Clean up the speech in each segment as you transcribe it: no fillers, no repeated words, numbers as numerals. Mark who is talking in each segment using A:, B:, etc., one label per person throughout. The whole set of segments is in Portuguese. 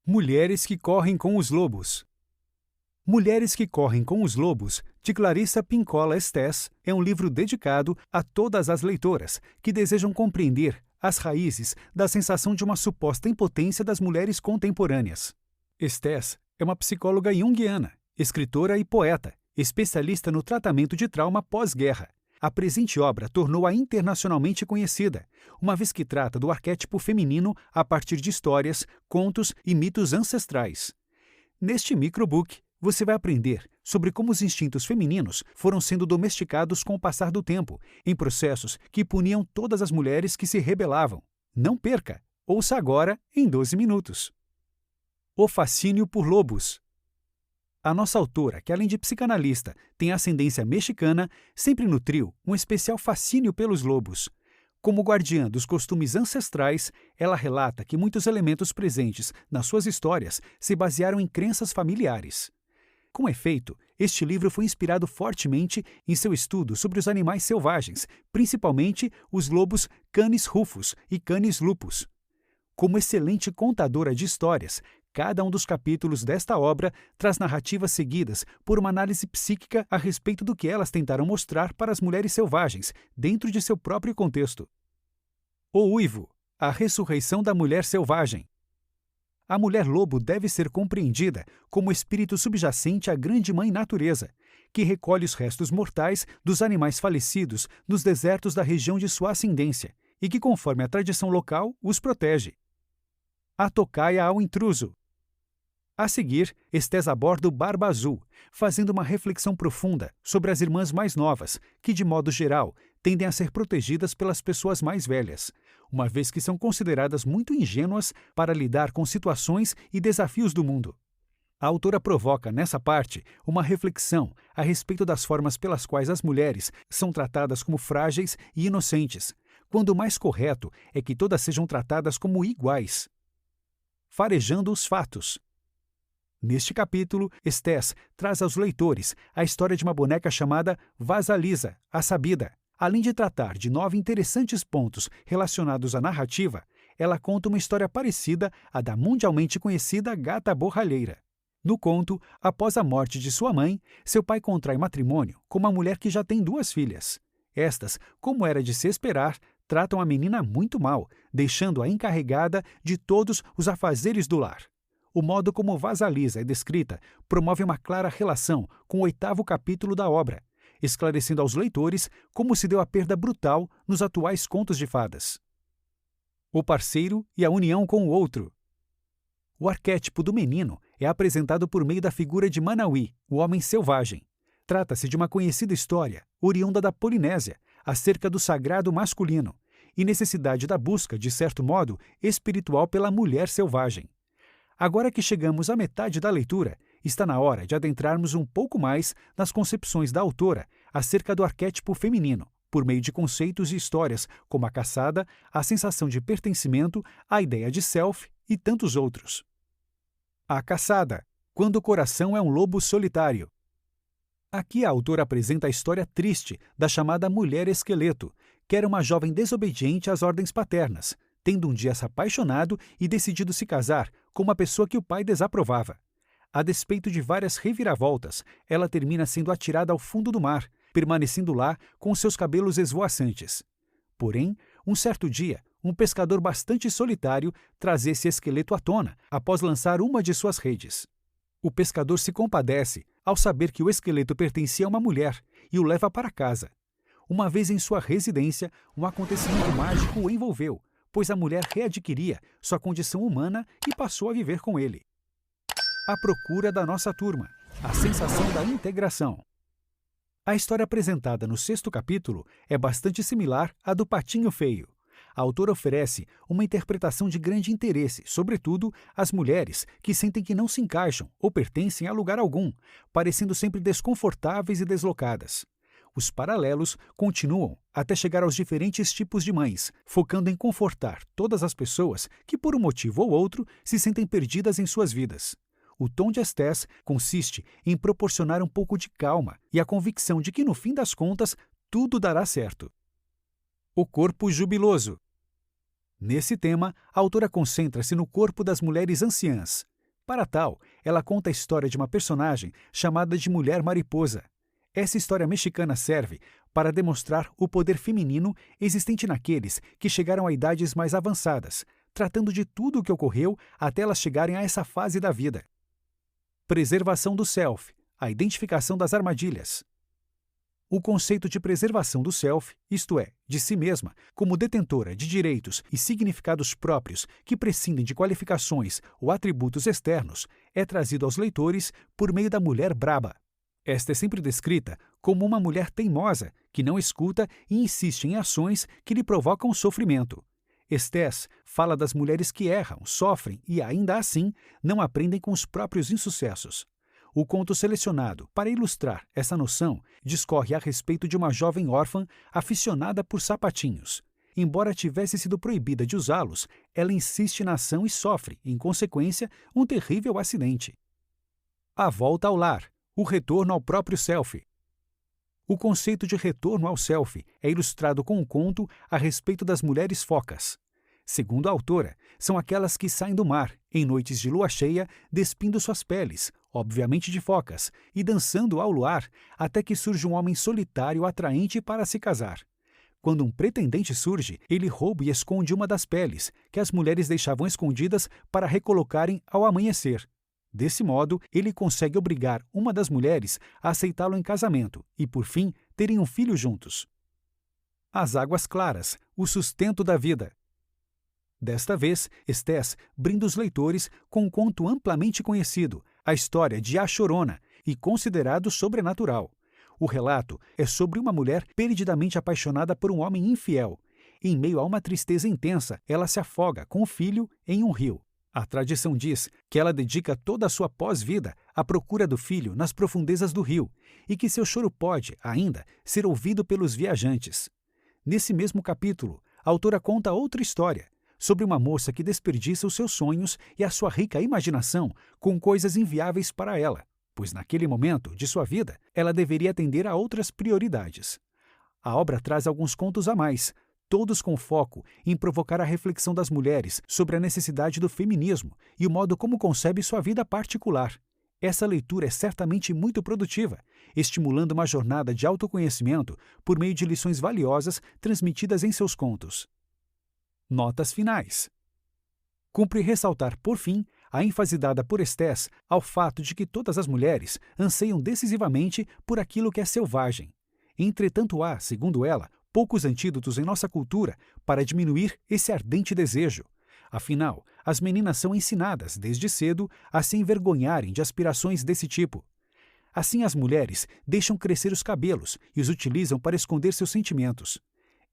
A: Mulheres que correm com os lobos. Mulheres que correm com os lobos, de Clarissa Pinkola Estés, é um livro dedicado a todas as leitoras que desejam compreender as raízes da sensação de uma suposta impotência das mulheres contemporâneas. Estés é uma psicóloga junguiana, escritora e poeta, especialista no tratamento de trauma pós-guerra. A presente obra tornou-a internacionalmente conhecida, uma vez que trata do arquétipo feminino a partir de histórias, contos e mitos ancestrais. Neste microbook, você vai aprender sobre como os instintos femininos foram sendo domesticados com o passar do tempo, em processos que puniam todas as mulheres que se rebelavam. Não perca! Ouça agora em 12 minutos. O fascínio por lobos. A nossa autora, que além de psicanalista, tem ascendência mexicana, sempre nutriu um especial fascínio pelos lobos. Como guardiã dos costumes ancestrais, ela relata que muitos elementos presentes nas suas histórias se basearam em crenças familiares. Com efeito, este livro foi inspirado fortemente em seu estudo sobre os animais selvagens, principalmente os lobos Canis rufus e Canis lupus. Como excelente contadora de histórias, cada um dos capítulos desta obra traz narrativas seguidas por uma análise psíquica a respeito do que elas tentaram mostrar para as mulheres selvagens, dentro de seu próprio contexto. O Uivo, a ressurreição da mulher selvagem. A mulher-lobo deve ser compreendida como espírito subjacente à grande mãe natureza, que recolhe os restos mortais dos animais falecidos nos desertos da região de sua ascendência e que, conforme a tradição local, os protege. A tocaia ao intruso. A seguir, Estés aborda o Barba Azul, fazendo uma reflexão profunda sobre as irmãs mais novas, que, de modo geral, tendem a ser protegidas pelas pessoas mais velhas, uma vez que são consideradas muito ingênuas para lidar com situações e desafios do mundo. A autora provoca, nessa parte, uma reflexão a respeito das formas pelas quais as mulheres são tratadas como frágeis e inocentes, quando o mais correto é que todas sejam tratadas como iguais. Farejando os fatos. Neste capítulo, Estés traz aos leitores a história de uma boneca chamada Vasalisa, a Sabida. Além de tratar de 9 interessantes pontos relacionados à narrativa, ela conta uma história parecida à da mundialmente conhecida Gata Borralheira. No conto, após a morte de sua mãe, seu pai contrai matrimônio com uma mulher que já tem 2 filhas. Estas, como era de se esperar, tratam a menina muito mal, deixando-a encarregada de todos os afazeres do lar. O modo como Vasalisa é descrita promove uma clara relação com o 8º capítulo da obra, esclarecendo aos leitores como se deu a perda brutal nos atuais contos de fadas. O parceiro e a união com o outro. O arquétipo do menino é apresentado por meio da figura de Manauí, o homem selvagem. Trata-se de uma conhecida história, oriunda da Polinésia, acerca do sagrado masculino e necessidade da busca, de certo modo, espiritual pela mulher selvagem. Agora que chegamos à metade da leitura, está na hora de adentrarmos um pouco mais nas concepções da autora acerca do arquétipo feminino, por meio de conceitos e histórias como a caçada, a sensação de pertencimento, a ideia de self e tantos outros. A caçada, quando o coração é um lobo solitário. Aqui a autora apresenta a história triste da chamada mulher esqueleto, que era uma jovem desobediente às ordens paternas, tendo um dia se apaixonado e decidido se casar com uma pessoa que o pai desaprovava. A despeito de várias reviravoltas, ela termina sendo atirada ao fundo do mar, permanecendo lá com seus cabelos esvoaçantes. Porém, um certo dia, um pescador bastante solitário traz esse esqueleto à tona após lançar uma de suas redes. O pescador se compadece ao saber que o esqueleto pertencia a uma mulher e o leva para casa. Uma vez em sua residência, um acontecimento mágico o envolveu, pois a mulher readquiria sua condição humana e passou a viver com ele. A procura da nossa turma, a sensação da integração. A história apresentada no 6º capítulo é bastante similar à do Patinho Feio. A autora oferece uma interpretação de grande interesse, sobretudo às mulheres que sentem que não se encaixam ou pertencem a lugar algum, parecendo sempre desconfortáveis e deslocadas. Os paralelos continuam até chegar aos diferentes tipos de mães, focando em confortar todas as pessoas que, por um motivo ou outro, se sentem perdidas em suas vidas. O tom de Estés consiste em proporcionar um pouco de calma e a convicção de que, no fim das contas, tudo dará certo. O corpo jubiloso. Nesse tema, a autora concentra-se no corpo das mulheres anciãs. Para tal, ela conta a história de uma personagem chamada de Mulher Mariposa. Essa história mexicana serve para demonstrar o poder feminino existente naqueles que chegaram a idades mais avançadas, tratando de tudo o que ocorreu até elas chegarem a essa fase da vida. Preservação do self, a identificação das armadilhas. O conceito de preservação do self, isto é, de si mesma, como detentora de direitos e significados próprios que prescindem de qualificações ou atributos externos, é trazido aos leitores por meio da mulher braba. Esta é sempre descrita como uma mulher teimosa, que não escuta e insiste em ações que lhe provocam sofrimento. Estés fala das mulheres que erram, sofrem e, ainda assim, não aprendem com os próprios insucessos. O conto selecionado para ilustrar essa noção discorre a respeito de uma jovem órfã aficionada por sapatinhos. Embora tivesse sido proibida de usá-los, ela insiste na ação e sofre, em consequência, um terrível acidente. A volta ao lar. O retorno ao próprio self. O conceito de retorno ao self é ilustrado com um conto a respeito das mulheres focas. Segundo a autora, são aquelas que saem do mar, em noites de lua cheia, despindo suas peles, obviamente de focas, e dançando ao luar, até que surge um homem solitário atraente para se casar. Quando um pretendente surge, ele rouba e esconde uma das peles, que as mulheres deixavam escondidas para recolocarem ao amanhecer. Desse modo, ele consegue obrigar uma das mulheres a aceitá-lo em casamento e, por fim, terem um filho juntos. As águas claras, o sustento da vida. Desta vez, Estés brinda os leitores com um conto amplamente conhecido, a história de A Chorona, e considerado sobrenatural. O relato é sobre uma mulher perdidamente apaixonada por um homem infiel. Em meio a uma tristeza intensa, ela se afoga com o filho em um rio. A tradição diz que ela dedica toda a sua pós-vida à procura do filho nas profundezas do rio e que seu choro pode, ainda, ser ouvido pelos viajantes. Nesse mesmo capítulo, a autora conta outra história sobre uma moça que desperdiça os seus sonhos e a sua rica imaginação com coisas inviáveis para ela, pois naquele momento de sua vida ela deveria atender a outras prioridades. A obra traz alguns contos a mais, todos com foco em provocar a reflexão das mulheres sobre a necessidade do feminismo e o modo como concebe sua vida particular. Essa leitura é certamente muito produtiva, estimulando uma jornada de autoconhecimento por meio de lições valiosas transmitidas em seus contos. Notas finais. Cumpre ressaltar, por fim, a ênfase dada por Estés ao fato de que todas as mulheres anseiam decisivamente por aquilo que é selvagem. Entretanto, há, segundo ela, poucos antídotos em nossa cultura para diminuir esse ardente desejo. Afinal, as meninas são ensinadas, desde cedo, a se envergonharem de aspirações desse tipo. Assim, as mulheres deixam crescer os cabelos e os utilizam para esconder seus sentimentos.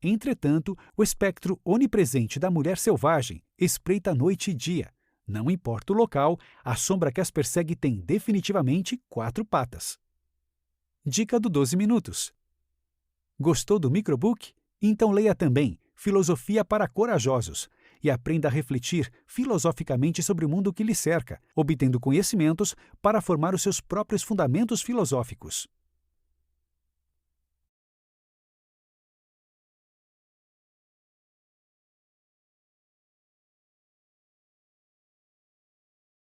A: Entretanto, o espectro onipresente da mulher selvagem espreita noite e dia. Não importa o local, a sombra que as persegue tem definitivamente 4 patas. Dica do 12 minutos. Gostou do microbook? Então leia também Filosofia para Corajosos e aprenda a refletir filosoficamente sobre o mundo que lhe cerca, obtendo conhecimentos para formar os seus próprios fundamentos filosóficos.